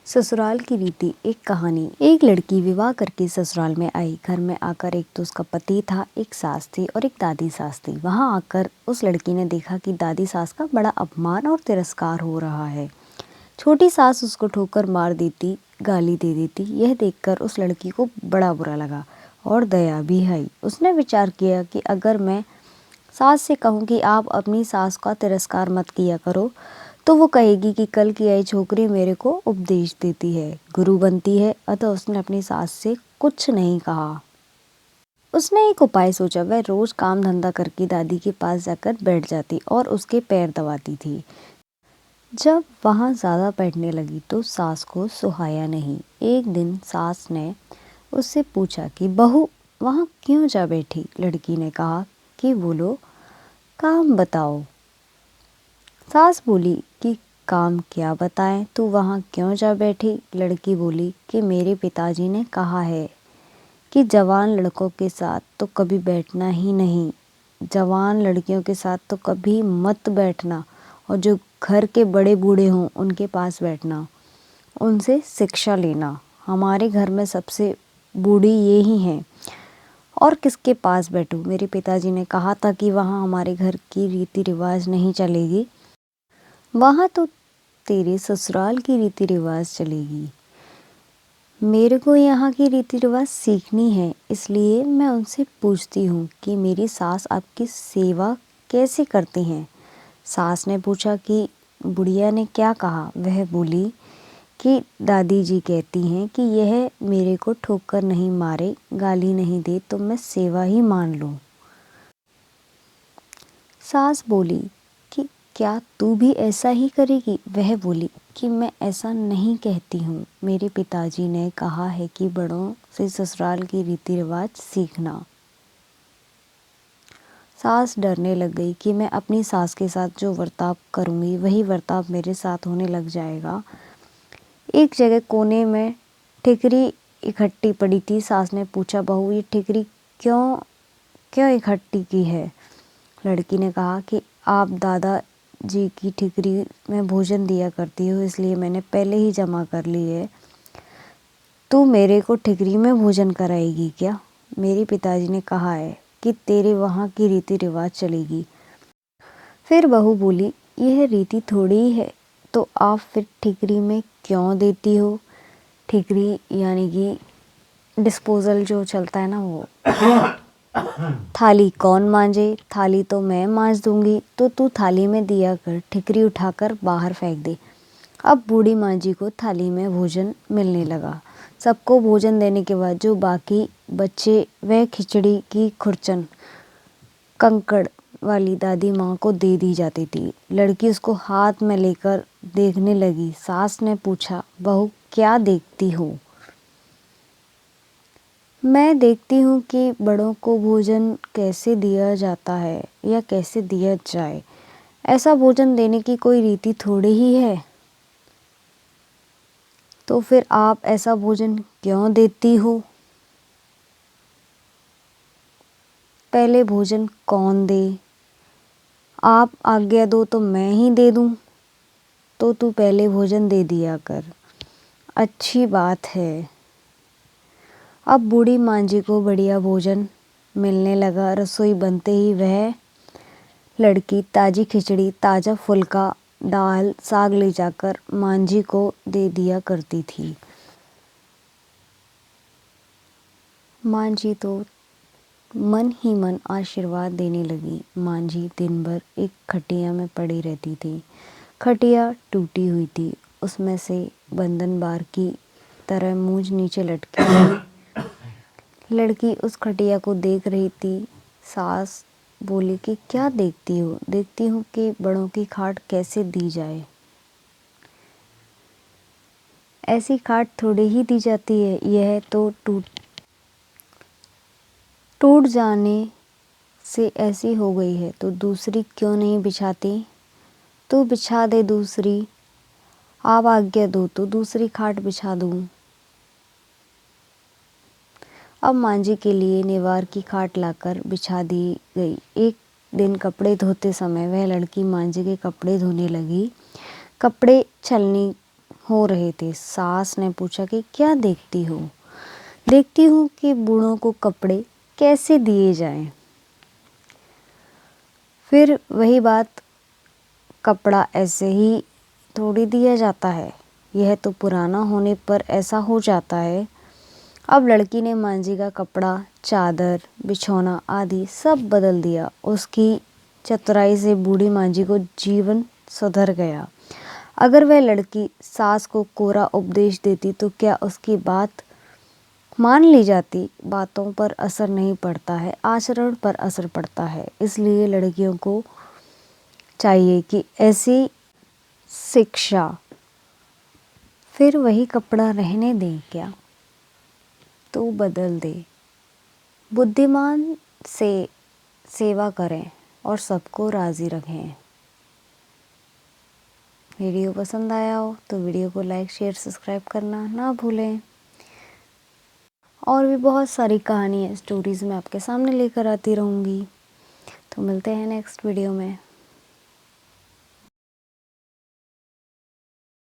ससुराल की रीति। एक कहानी। एक लड़की विवाह करके ससुराल में आई। घर में आकर एक तो उसका पति था, एक सास थी और एक दादी सास थी। वहां आकर उस लड़की ने देखा कि दादी सास का बड़ा अपमान और तिरस्कार हो रहा है। छोटी सास उसको ठोकर मार देती, गाली दे देती। यह देखकर उस लड़की को बड़ा बुरा लगा और दया भी आई। उसने विचार किया कि अगर मैं सास से कहूँ कि आप अपनी सास का तिरस्कार मत किया करो, तो वो कहेगी कि कल की आई छोकरी मेरे को उपदेश देती है, गुरु बनती है। अतः उसने अपनी सास से कुछ नहीं कहा। उसने एक उपाय सोचा। वह रोज काम धंधा करके दादी के पास जाकर बैठ जाती और उसके पैर दबाती थी। जब वहां ज्यादा बैठने लगी तो सास को सुहाया नहीं। एक दिन सास ने उससे पूछा कि बहू वहां क्यों जा बैठी। लड़की ने कहा कि बोलो, काम बताओ। सास बोली कि काम क्या बताएं, तू वहाँ क्यों जा बैठी। लड़की बोली कि मेरे पिताजी ने कहा है कि जवान लड़कों के साथ तो कभी बैठना ही नहीं, जवान लड़कियों के साथ तो कभी मत बैठना, और जो घर के बड़े बूढ़े हों उनके पास बैठना, उनसे शिक्षा लेना। हमारे घर में सबसे बूढ़ी ये ही हैं, और किसके पास बैठूं। मेरे पिताजी ने कहा था कि वहाँ हमारे घर की रीति रिवाज नहीं चलेगी, वहाँ तो तेरे ससुराल की रीति रिवाज चलेगी। मेरे को यहाँ की रीति रिवाज सीखनी है, इसलिए मैं उनसे पूछती हूँ कि मेरी सास आपकी सेवा कैसे करती हैं। सास ने पूछा कि बुढ़िया ने क्या कहा। वह बोली कि दादी जी कहती हैं कि यह मेरे को ठोकर नहीं मारे, गाली नहीं दे तो मैं सेवा ही मान लूँ। सास बोली कि क्या तू भी ऐसा ही करेगी। वह बोली कि मैं ऐसा नहीं कहती हूँ, मेरे पिताजी ने कहा है कि बड़ों से ससुराल की रीति रिवाज सीखना। सास डरने लग गई कि मैं अपनी सास के साथ जो बर्ताव करूँगी वही बर्ताव मेरे साथ होने लग जाएगा। एक जगह कोने में ठिकरी इकट्ठी पड़ी थी। सास ने पूछा, बहू ये ठिकरी क्यों क्यों इकट्ठी की है। लड़की ने कहा कि आप दादा जी की ठिकरी में भोजन दिया करती हो, इसलिए मैंने पहले ही जमा कर ली है। तू मेरे को ठिकरी में भोजन कराएगी क्या। मेरे पिताजी ने कहा है कि तेरे वहाँ की रीति रिवाज चलेगी। फिर बहू बोली, यह रीति थोड़ी ही है, तो आप फिर ठिकरी में क्यों देती हो। ठिकरी यानी कि डिस्पोजल जो चलता है ना, वो थाली कौन मांजे, थाली तो मैं मांज दूंगी, तो तू थाली में दिया कर, ठिकरी उठाकर बाहर फेंक दे। अब बूढ़ी माँ जी को थाली में भोजन मिलने लगा। सबको भोजन देने के बाद जो बाकी बच्चे वह खिचड़ी की खुरचन कंकड़ वाली दादी माँ को दे दी जाती थी। लड़की उसको हाथ में लेकर देखने लगी। सास ने पूछा, बहू क्या देखती हो। मैं देखती हूँ कि बड़ों को भोजन कैसे दिया जाता है या कैसे दिया जाए। ऐसा भोजन देने की कोई रीति थोड़ी ही है, तो फिर आप ऐसा भोजन क्यों देती हो। पहले भोजन कौन दे। आप आज्ञा दो तो मैं ही दे दूँ, तो तू पहले भोजन दे दिया कर। अच्छी बात है। अब बूढ़ी माँ जी को बढ़िया भोजन मिलने लगा। रसोई बनते ही वह लड़की ताजी खिचड़ी, ताजा फुल्का, दाल, साग ले जाकर माँ जी को दे दिया करती थी। माँ जी तो मन ही मन आशीर्वाद देने लगी। माँ जी दिन भर एक खटिया में पड़ी रहती थी। खटिया टूटी हुई थी, उसमें से बंधन बार की तरह मूंछ नीचे लटकी हुई। लड़की उस खटिया को देख रही थी। सास बोली कि क्या देखती हो। देखती हूँ कि बड़ों की खाट कैसे दी जाए। ऐसी खाट थोड़ी ही दी जाती है, यह तो टूट जाने से ऐसी हो गई है, तो दूसरी क्यों नहीं बिछाती। तू बिछा दे दूसरी, आप आज्ञा दो तो दूसरी खाट बिछा दूँ। अब माँ जी के लिए निवार की खाट लाकर बिछा दी गई। एक दिन कपड़े धोते समय वह लड़की माँ जी के कपड़े धोने लगी। कपड़े छलनी हो रहे थे। सास ने पूछा कि क्या देखती हो? देखती हूँ कि बूढ़ों को कपड़े कैसे दिए जाएं। फिर वही बात, कपड़ा ऐसे ही थोड़ी दिया जाता है, यह तो पुराना होने पर ऐसा हो जाता है। अब लड़की ने मांझी का कपड़ा, चादर, बिछौना आदि सब बदल दिया। उसकी चतुराई से बूढ़ी मांझी को जीवन सुधर गया। अगर वह लड़की सास को कोरा उपदेश देती तो क्या उसकी बात मान ली जाती? बातों पर असर नहीं पड़ता है, आचरण पर असर पड़ता है। इसलिए लड़कियों को चाहिए कि ऐसी शिक्षा। फिर वही कपड़ा रहने दें क्या, तो बदल दे। बुद्धिमान से सेवा करें और सबको राज़ी रखें। वीडियो पसंद आया हो तो वीडियो को लाइक, शेयर, सब्सक्राइब करना ना भूलें। और भी बहुत सारी कहानियाँ, स्टोरीज़ मैं आपके सामने लेकर आती रहूँगी। तो मिलते हैं नेक्स्ट वीडियो में।